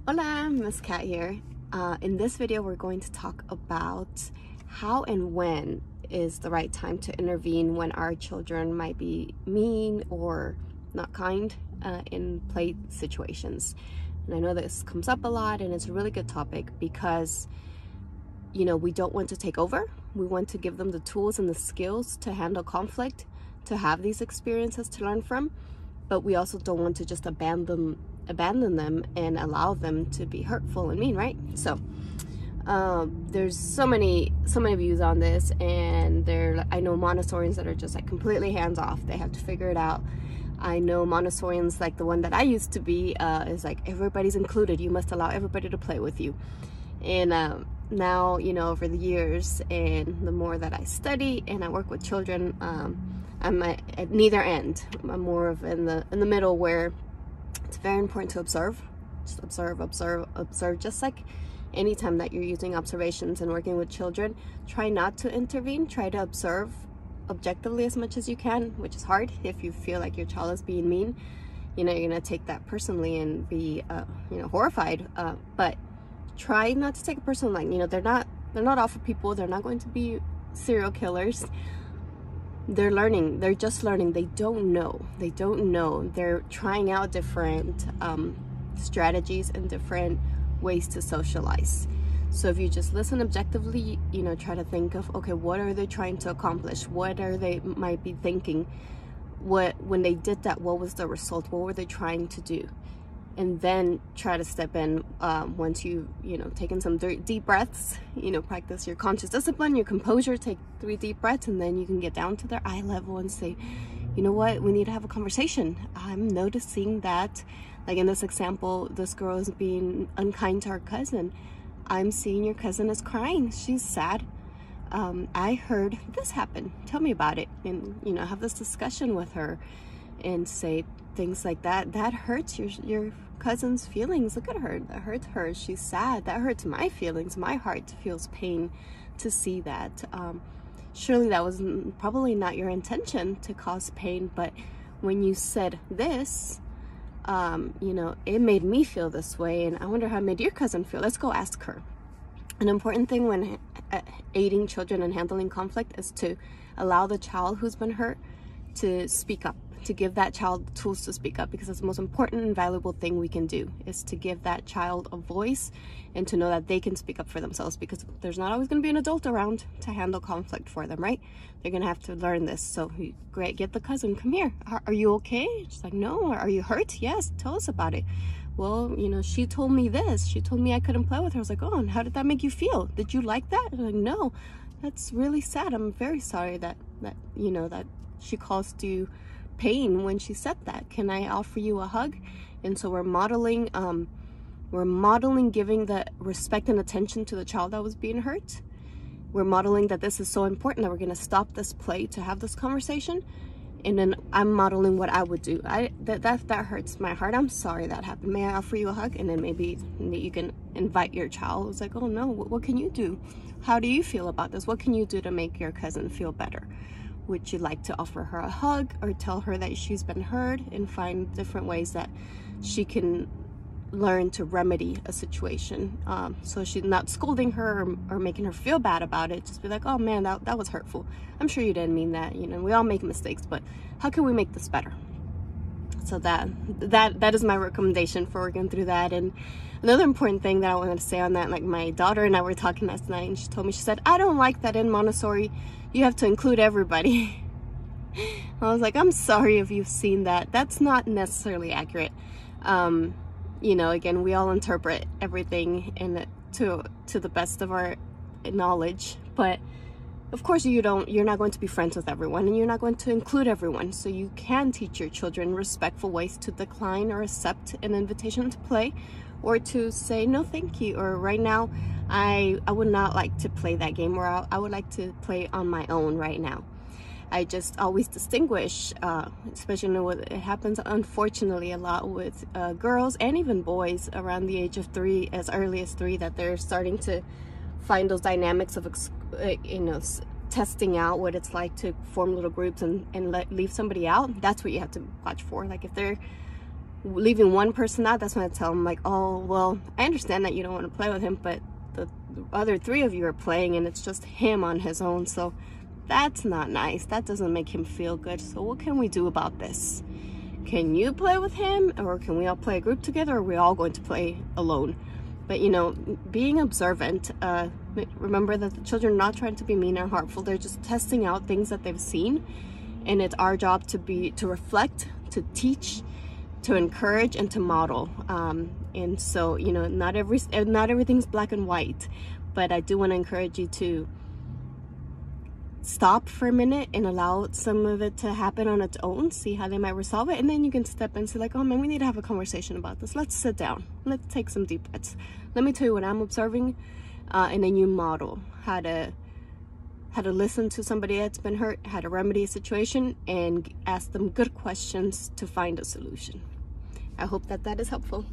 Hola, Miss Cat here. In this video, we're going to talk about how and when is the right time to intervene when our children might be mean or not kind in play situations. And I know this comes up a lot, and it's a really good topic because, you know, we don't want to take over. We want to give them the tools and the skills to handle conflict, to have these experiences to learn from, but we also don't want to just abandon them and allow them to be hurtful and mean, right? So there's so many views on this, and I know Montessorians that are just like completely hands off. They have to figure it out. I know Montessorians like the one that I used to be is like everybody's included. You must allow everybody to play with you. And now, you know, over the years and the more that I study and I work with children, I'm at neither end. I'm more of in the middle, where it's very important to observe. Just observe. Just like anytime that you're using observations and working with children, try not to intervene. Try to observe objectively as much as you can, which is hard. If you feel like your child is being mean, you know, you're gonna take that personally and be horrified. But try not to take it personally. Like, you know, they're not awful people. They're not going to be serial killers. They're learning. They're just learning. They don't know. They're trying out different strategies and different ways to socialize. So if you just listen objectively, you know, try to think of, okay, what are they trying to accomplish? What are they might be thinking? When they did that, what was the result? What were they trying to do? And then try to step in once you've taken some deep breaths, practice your conscious discipline, your composure, take 3 deep breaths, and then you can get down to their eye level and say, you know what, we need to have a conversation. I'm noticing that, like in this example, this girl is being unkind to her cousin. I'm seeing your cousin is crying. She's sad. I heard this happen. Tell me about it. And, have this discussion with her and say things like that. That hurts your cousin's feelings. Look at her. That hurts her. She's sad. That hurts my feelings. My heart feels pain to see that. Surely that was probably not your intention to cause pain, but when you said this, it made me feel this way, and I wonder how it made your cousin feel. Let's go ask her. An important thing when aiding children and handling conflict is to allow the child who's been hurt to speak up, to give that child the tools to speak up, because that's the most important and valuable thing we can do, is to give that child a voice and to know that they can speak up for themselves, because there's not always going to be an adult around to handle conflict for them, right? They're going to have to learn this. So great, get the cousin, come here. Are you okay? She's like, no. Are you hurt? Yes. Tell us about it. Well, she told me this. She told me I couldn't play with her. I was like, oh, and how did that make you feel? Did you like that? I'm like, no, that's really sad. I'm very sorry that she caused you pain when she said that. Can I offer you a hug? And so we're modeling giving the respect and attention to the child that was being hurt. We're modeling that this is so important that we're going to stop this play to have this conversation. And then I'm modeling what I would do. That hurts my heart. I'm sorry that happened. May I offer you a hug? And then maybe you can invite your child. It's like, oh no, what can you do? How do you feel about this? What can you do to make your cousin feel better? Would you like to offer her a hug or tell her that she's been heard, and find different ways that she can learn to remedy a situation, so she's not scolding her or making her feel bad about it? Just be like, oh man, that was hurtful. I'm sure you didn't mean that. We all make mistakes, but how can we make this better? So that is my recommendation for working through that. And another important thing that I wanted to say on that, like my daughter and I were talking last night, and she told me, she said, I don't like that in Montessori you have to include everybody. I was like, I'm sorry if you've seen that. That's not necessarily accurate. Again, we all interpret everything to the best of our knowledge, but of course you're not going to be friends with everyone, and you're not going to include everyone. So you can teach your children respectful ways to decline or accept an invitation to play, or to say no thank you, or right now I would not like to play that game, or I would like to play on my own right now. I just always distinguish, especially when it happens unfortunately a lot with girls and even boys around the age of 3, as early as 3, that they're starting to find those dynamics of testing out what it's like to form little groups and leave somebody out. That's what you have to watch for. Like if they're leaving one person out, that's when I tell them like, oh, well, I understand that you don't want to play with him, but the other 3 of you are playing and it's just him on his own. So that's not nice. That doesn't make him feel good. So what can we do about this? Can you play with him, or can we all play a group together, or are we all going to play alone? But, you know, being observant, remember that the children are not trying to be mean or harmful. They're just testing out things that they've seen. And it's our job to reflect, to teach, to encourage, and to model. And so, you know, not everything's black and white, but I do want to encourage you to stop for a minute and allow some of it to happen on its own, see how they might resolve it, and then you can step in and say like, oh man, we need to have a conversation about this. Let's sit down, let's take some deep breaths, let me tell you what I'm observing, and then you model how to listen to somebody that's been hurt, how to remedy a situation, and ask them good questions to find a solution. I hope that is helpful.